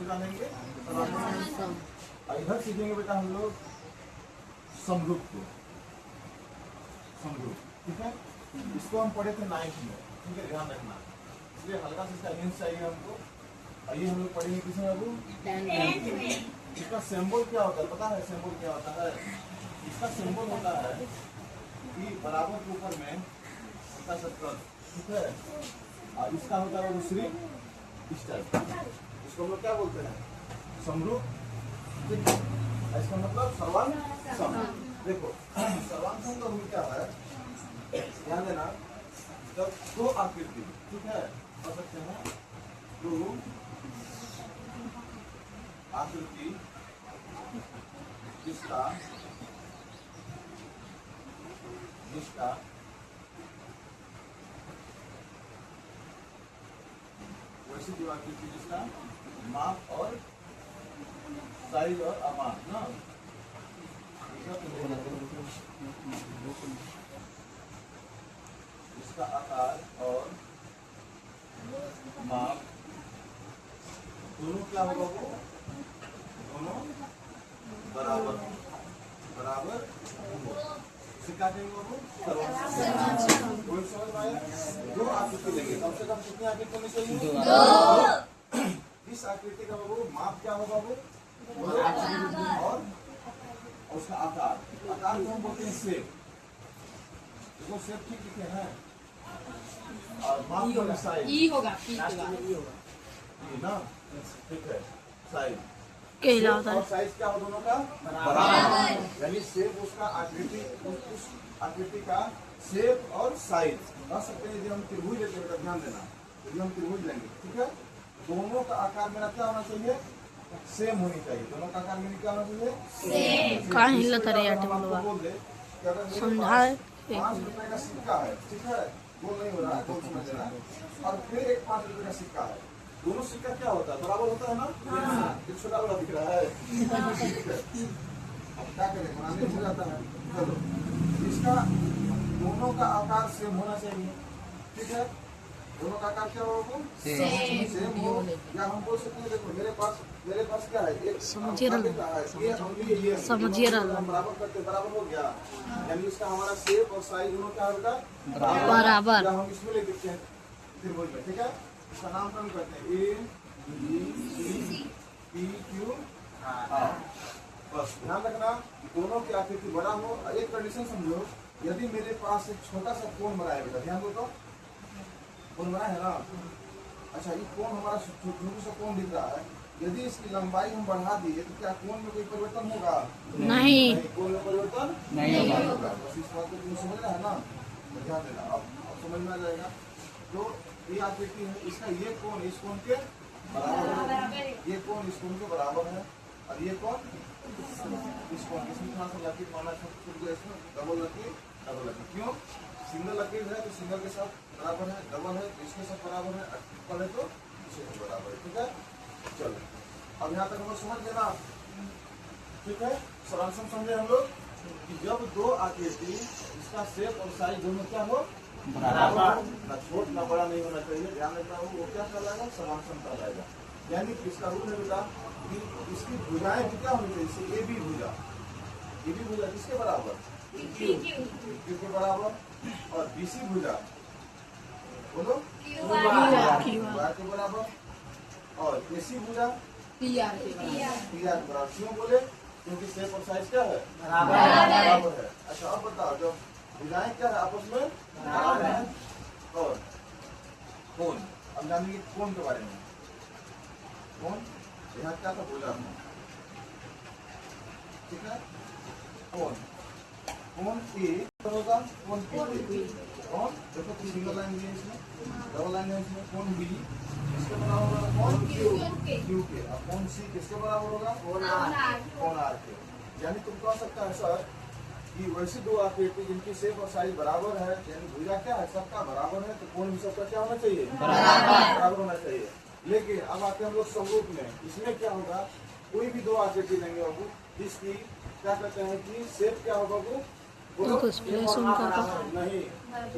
जानेंगे इधर सीखेंगे बेटा हम लोग समरूप को, समरूप, ठीक है। इसको हम पढ़े थे 9th में, ठीक है, ध्यान रखना, इसलिए हल्का सा इसका हिंट चाहिए हमको। आइए हम लोग पढ़ेंगे किसमें बाबू, इसका सिंबल क्या होता है, पता है सिंबल क्या होता है? इसका सिंबल होता है कि बराबर के ऊपर में इसका सर्कल, ठीक है, और इसका होता है दूसरी स्टेप, इसको हम लोग क्या बोलते हैं, समरूप, ठीक है। इसका मतलब सर्वांग सम। देखो सर्वांग सम का रूल क्या है, ध्यान देना, जब दो आकृति, ठीक है, कर सकते हैं दो आकृति जिसका वैसे जो आकृति जिसका माप और साइज और अमाप ना, इसका आकार और माप दोनों क्या होगा, वो दोनों बराबर बराबर सिक्का देंगे वो सर्वांग सम। कोई समझ में आया? दो आकृति लेंगे, कम से कम कितनी आकृति होनी चाहिए? दो। इस आकृति का वो माप क्या होगा, वो और उसका आकार, आकार को हम बोलते हैं शेप, देखो शेप ठीक लिखे हैं, और माप होगा साइज, ई होगा ना, ठीक है, साइज और साइज क्या हो दोनों का बराबर, यानी शेप उसका आकृति, उस आकृति का शेप और साइज कह सकते हैं। यदि हम त्रिभुज लेते हैं, ध्यान देना, यदि हम त्रिभुज लेंगे, ठीक है, दोनों का आकार मेरा क्या होना चाहिए, सेम होनी चाहिए, दोनों का आकार मेरी क्या होना चाहिए, सेम। बोल दे कि अगर मेरे पास 5 रुपए का सिक्का है, ठीक है, वो नहीं हो रहा है, बोल समझ लेना, और फिर एक 5 रुपए का सिक्का है, दोनों सिक्का क्या होता है, बराबर होता है ना, एक छोटा बड़ा दिख रहा है, अब क्या करें, बनाने हो जाता है। चलो, इसका दोनों का आकार सेम होना चाहिए, ठीक है, दोनों का आकार क्या होगा, सेम हो, या हम बोल सकते हैं, देखो मेरे पास क्या है, एक समझिए बराबर करते बराबर हो गया, यानी इसका हमारा शेप और साइज दोनों क्या होगा, बराबर। हम इसमें ले देखते हैं त्रिभुज में, ठीक है, इसका नामकरण करते हैं A B C P Q R। बस ध्यान रखना, दोनों की आकृति बड़ा हो। एक कंडीशन समझो, यदि मेरे पास एक छोटा सा कोण बना है, बेटा ध्यान दो, तो कोण बना है ना, अच्छा ये कोण हमारा छोटा सा कोण दिख रहा है, यदि इसकी लंबाई हम बढ़ा दिए तो क्या कोण में कोई परिवर्तन होगा? नहीं, कोण में परिवर्तन नहीं होगा। बस इस बात को तुम समझ रहा है ना, ध्यान देना, अब समझ में आ जाएगा। तो ये आकृति है, इसका ये कोण इस कोण के बराबर है, ये कोण इस कोण के बराबर है, और ये कोण इस कोण, इसमें थोड़ा सा लकीर माना छोटा, इसमें डबल लकीर, क्यों? सिंगल लकीर है तो सिंगल के साथ बराबर है, डबल है तो इसके साथ बराबर है, ट्रिपल है तो इसके साथ बराबर है, ठीक है। चलो अब यहाँ तक हम लोग समझ गए ना, ठीक है। सर्वांग सम समझे हम लोग कि जब दो आकृति इसका शेप और साइज दोनों क्या हो, बराबर, ना छोट ना बड़ा नहीं होना चाहिए, ध्यान रखना, वो क्या कहलाएगा, सर्वांग सम कहलाएगा। यानी इसका रूल है बेटा कि इसकी भुजाएं भी क्या होनी चाहिए, ए बी भुजा किसके बराबर, क्यू के बराबर, और BC भुजा बोलो क्यू के बराबर, और AC भुजा PR के बराबर। क्यों बोले, क्योंकि शेप और साइज क्या है, बराबर है। अच्छा अब बताओ, जब भुजाएं क्या है आपस में बराबर है, और कोण, अब जानेंगे कोण के बारे में। कोण यहाँ क्या था, भुजा, ठीक है, कोण ए होगा, कोण B, और देखो सिंगल लाइन है इसमें, डबल लाइन है इसमें, कोण B किसके बराबर होगा, कोण Q के, और कोण C किसके बराबर होगा, कोण R के। यानी तुम कह सकता है सर कि वैसे दो आकृति जिनकी शेप और साइज बराबर है, यानी भुजा क्या है, सबका बराबर है, तो कोण भी सबका क्या होना चाहिए, बराबर होना चाहिए। लेकिन अब आते हम लोग समरूप में, इसमें क्या होगा, कोई भी दो आकृति लेंगे बाबू, जिसकी क्या कहते हैं कि शेप क्या होगा, वो नहीं,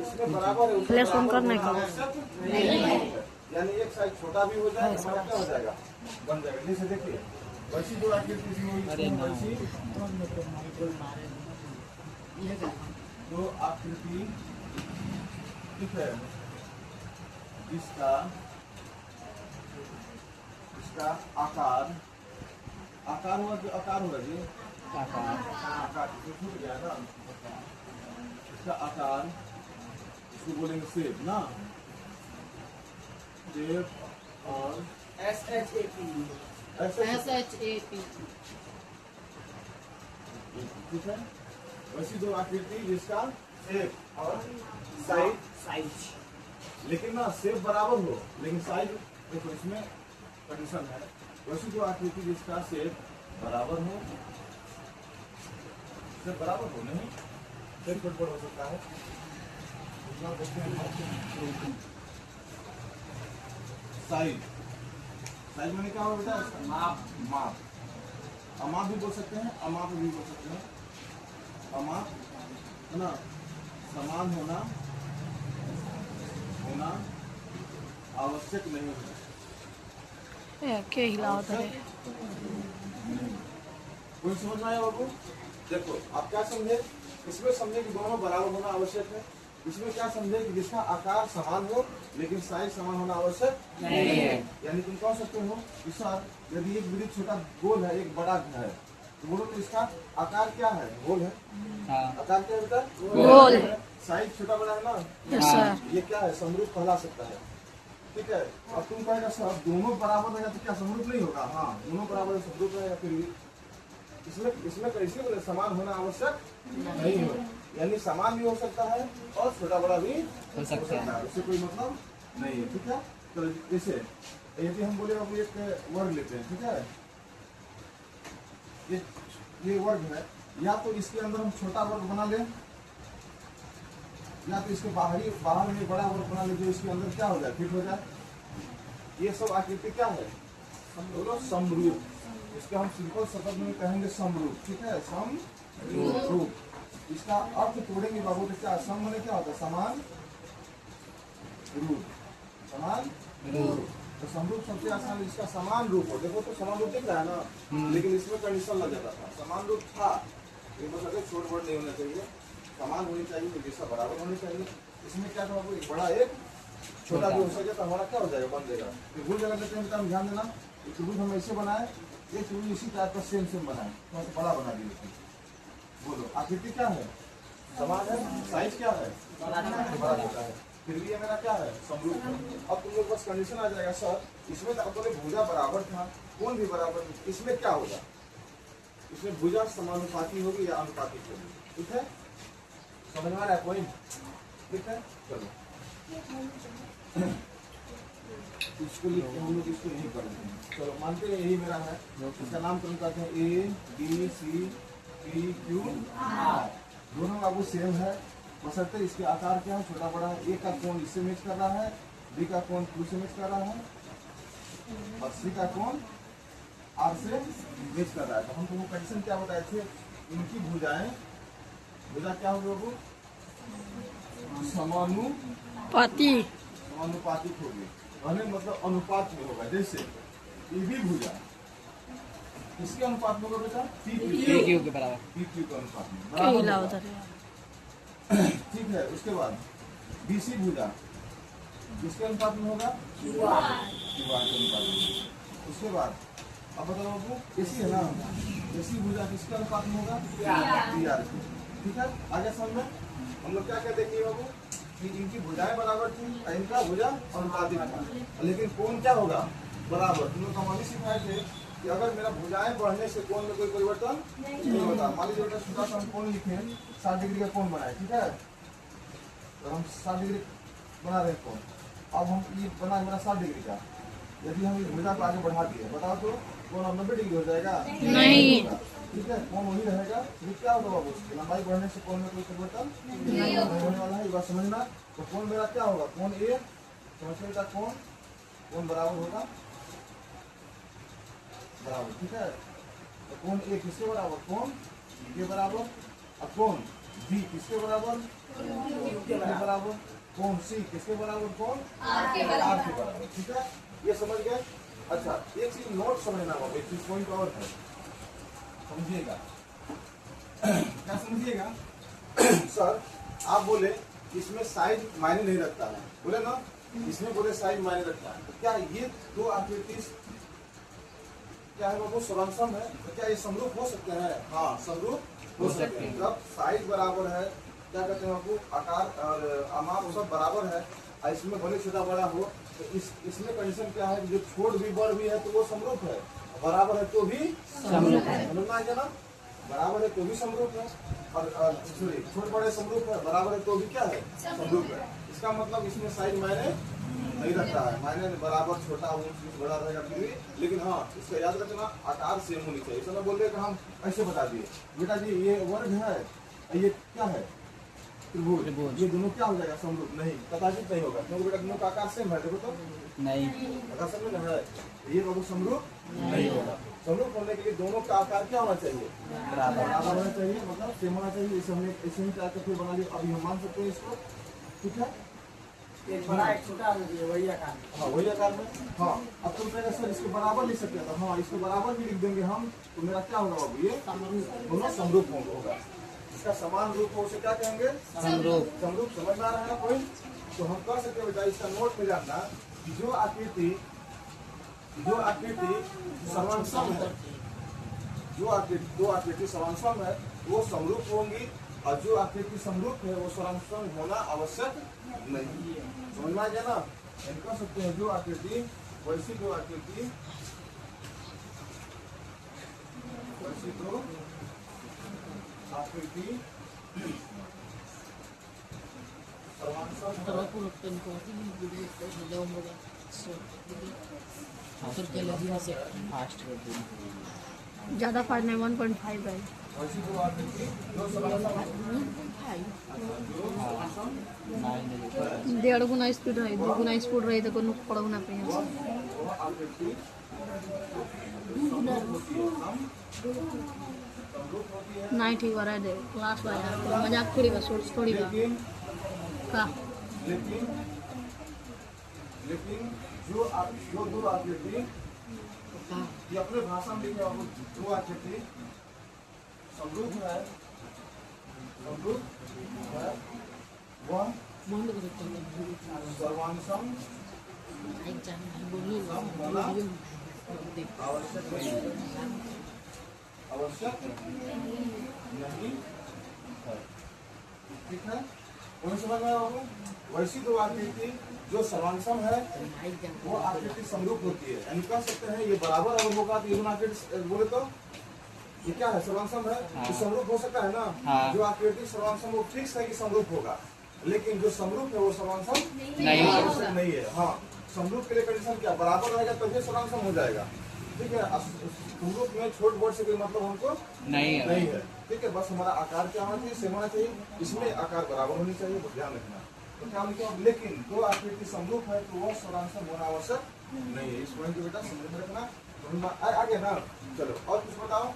इसमें बराबर है, फ्लैश ऑन करने का यानी एक साइज छोटा भी हो जाए हमारा क्या हो जाएगा, बन जाएगा। जैसे देखिए वैसी दो आकृति इसमें हुई, वैसी दो आकृति ठीक है, इसका आकार हुआ जो आकार होगा जी, आकार छूट गया ना, इसका आकार इसको बोलेंगे शेप ना, शेप और SHAP ठीक है। वैसी दो आकृति जिसका शेप और साइज, लेकिन ना शेप बराबर हो लेकिन साइज देखो इसमें कंडीशन है। वैसी दो आकृति जिसका शेप बराबर हो, शेप बराबर हो नहीं, शेप गड़बड़ हो सकता है। साइज मैंने क्या होगा बेटा, माप अमाप भी बोल सकते हैं, अमाप भी बोल सकते हैं। अमाप है ना, समान होना आवश्यक नहीं है। क्या हिलावत है? कोई समझ में आया बाबू? देखो आप क्या समझे इसमें, समझे कि दोनों बराबर होना आवश्यक है। इसमें क्या समझे कि जिसका आकार समान हो लेकिन साइज समान होना आवश्यक नहीं है। यानी तुम कह सकते हो कि सर यदि एक वृत्त छोटा गोल है एक बड़ा है तो बोलो तो इसका आकार क्या है, गोल है। आकार क्या है बेटा, गोल। साइज छोटा बड़ा है ना, ये क्या है, समरूप कहला सकता है। ठीक है, अब तुम कहेगा सर दोनों बराबर रहेगा तो क्या समरूप नहीं होगा? हाँ दोनों बराबर समरूप रहेगा। फिर इसमें कैसे बोले समान होना आवश्यक नहीं हो, यानी समान भी हो सकता है और छोटा बड़ा भी हो सकता है, उससे कोई मतलब नहीं है। ठीक है, तो जैसे यदि हम बोले अब एक वर्ग लेते हैं, ठीक है, ये वर्ग है, या तो इसके अंदर हम छोटा वर्ग बना लें या तो इसके बाहर में बड़ा वर्ग बना ले जो इसके अंदर क्या हो जाए, फिट हो जाए। ये सब आकृति क्या है, समरूप। इसका हम सिंपल शब्द में कहेंगे समरूप। ठीक है, समरूप। इसका अर्थ तोड़ेंगे बाबू तो क्या, सम में क्या होता है, समान रूप, समान रूप। तो समरूप सबसे आसान, इसका समान रूप हो, देखो तो समान रूप दिख रहा है ना, लेकिन इसमें कंडीशन लग जाता था। समान रूप था छोट बोट नहीं होना चाहिए, समान होनी चाहिए, जैसा बराबर होनी चाहिए। इसमें क्या था, एक बड़ा एक छोटा भी हो सके तो हमारा क्या हो जाएगा, बन जाएगा। त्रिभुज अगर लेते हैं तो ध्यान देना, त्रिभुज हम ऐसे बनाए, ये त्रिभुज इसी टाइप का सेम बनाए तो बड़ा बना दिए। बोलो आकृति क्या है, समान है, साइज क्या है, बड़ा होता है, फिर भी ये मेरा क्या है, समरूप है। अब तुम लोग बस कंडीशन आ जाएगा सर इसमें तो अपने भुजा बराबर था, कोण भी बराबर, इसमें क्या होगा, इसमें भुजा समानुपाती होगी या अनुपातिक होगी। ठीक है, समझ में आ रहा है पॉइंट? ठीक है, चलो इसको लिखते हम लोग, इसको यही कर देते हैं। चलो मानते हैं यही मेरा है, इसका नामकरण करते हैं ABCDQR। दोनों बाबू सेम है, बशर्ते इसके आकार क्या है, छोटा बड़ा है। ए का कोण इससे मैच कर रहा है, बी का कोण क्यू से मैच कर रहा है और सी का कोण आर से मैच कर रहा है। तो हम तुमको कंडीशन क्या बताए थे, इनकी भुजा क्या होगी बाबू, समानुपातिक होगी, मतलब अनुपात में होगा। जैसे ये भी भुजा इसके अनुपात में होगा बेटा, PQ के बराबर, PQ के अनुपात में बराबर। ठीक है, उसके बाद BC भुजा किसके अनुपात में होगा, QR के अनुपात में। उसके बाद अब बताओ बाबू AC है ना, AC भुजा किसके अनुपात में होगा, PR के। ठीक है, आगे समझ में हम लोग क्या कहते हैं बाबू कि इनकी भुजाएं बराबर थी, इनका भुजा अनुपातिक था, लेकिन कोण क्या होगा, बराबर। तुम लोग हमारी सिखाए थे कि अगर मेरा भुजाएं बढ़ने से कोण में कोई परिवर्तन नहीं होता। मान लीजिए बेटा छोटा सा हम कोण लिखे 60 डिग्री का कोण बनाए, ठीक है, तो हम 60 डिग्री बना रहे हैं कोण। अब हम ये बना मेरा 60 डिग्री का, यदि हम इस भुजा को आगे बढ़ा दिए बताओ तो कोण 90 डिग्री हो जाएगा, नहीं। ठीक है, कोण वही रहेगा, फिर क्या होगा बाबू, लंबाई बढ़ने से कोण में कोई परिवर्तन नहीं होने वाला है, ये बात समझना। तो कोण मेरा क्या होगा, कोण A समझने का कोण बराबर होगा, बराबर। ठीक है, तो कोण A किसके बराबर, कोण के बराबर, और कोण B किसके बराबर, के बराबर। कौन सी किसके बराबर कौन आर के बराबर। ठीक है, ये समझ गए। अच्छा, एक चीज नोट समझना होगा, एक चीज पॉइंट और है, समझिएगा। क्या समझिएगा? सर आप बोले इसमें साइज मायने नहीं रखता है, बोले ना, इसमें बोले साइज मायने रखता है। क्या ये दो आकृति क्या है बाबू, समसम है, तो क्या ये समरूप हो सकते हैं? हाँ, समरूप हो सकते हैं। जब साइज बराबर है, क्या कहते हैं बाबू, आकार और माप सब बराबर है, और इसमें भले छोटा बड़ा हो, तो इसमें कंडीशन क्या है कि जो छोट भी बड़ भी है तो वो समरूप है, बराबर है तो भी समरूप है। समझ में आ गया ना? बराबर है तो भी समरूप है, और सॉरी छोट बड़े समरूप है, बराबर है तो भी क्या है, समरूप है। इसका मतलब इसमें साइज मायने नहीं रखता है, मायने बराबर छोटा ऊंच बड़ा रहेगा फिर भी, लेकिन हाँ इसका याद रखना आकार सेम होनी चाहिए। ऐसा ना बोल रहे कि हम ऐसे बता दिए बेटा जी ये वर्ग है, ये क्या है, त्रिभुज, ये दोनों क्या हो जाएगा, समरूप नहीं, कदाचित नहीं होगा, क्योंकि बेटा दोनों का आकार सेम है। देखो तो नहीं, अगर समझ में है ये बाबू समरूप नहीं होगा। समरूप होने के लिए दोनों का आकार क्या होना चाहिए, बराबर होना चाहिए, मतलब सेम होना चाहिए। इसे हमने ऐसे ही चाहते फिर बना लिया, अभी हम मान सकते हैं इसको। ठीक है, एक बड़ा एक छोटा वही आकार में। हाँ वही आकार में। हाँ, अब तुम कहेगा सर इसको बराबर लिख सकते हैं, हाँ इसको बराबर भी लिख देंगे हम, तो मेरा क्या होगा बाबू, ये दोनों समरूप होगा। इसका समान रूप हो उसे क्या कहेंगे, समरूप। समरूप समझ में आ रहा है ना कोई? तो हम कर सकते हैं बेटा, इसका नोट में जानना कि जो आकृति समांसम है, दो आकृति समांसम है वो समरूप होंगी, और जो आकृति समरूप है वो समांसम होना आवश्यक नहीं है। समझ में आ गया ना? हम कह सकते हैं जो आकृति वैसी दो आकृति ज़्यादा फास्ट नहीं, 1.5 है। वैसी दो आकृति जो समांसम है, 1.5 गुना स्पीड रही, 2 गुना स्पीड रही तो कोनो पड़ो ना पे। वो आकृति नहीं ठीक है, दे क्लास में यार मजाक थोड़ी बस, थोड़ी बा का। लेकिन जो दो आकृति ये अपने भाषा में लिखे, दो आकृति समरूप है, वह सर्वांशम होना आवश्यक नहीं है, आवश्यक नहीं है। ठीक है, कोई समझ में आया बाबू? वैसी दो आकृति जो समांसम है वो आकृति समरूप होती है, यानी कह सकते हैं ये बराबर अगर होगा तो ये दोनों आकृति बोले तो ये क्या है, समांसम है। हाँ। तो समरूप हो सकता है ना। हाँ। जो आकृति समांसम वो फिक्स है कि समरूप होगा, लेकिन जो समरूप है वो समांसम नहीं है। हाँ, समरूप के लिए कंडीशन क्या, बराबर रहेगा तभी समांसम हो जाएगा। ठीक है, समरूप में छोट बड़ से कोई मतलब हमको नहीं है। ठीक है, बस हमारा आकार क्या होना चाहिए, सेम होना चाहिए, इसमें आकार बराबर होनी चाहिए, तो ध्यान रखना। तो क्या लिखा, लेकिन दो आकृति समरूप है तो वह समांसम होना आवश्यक नहीं है। इस पॉइंट को बेटा समझ में रखना। आगे ना, चलो और कुछ बताओ।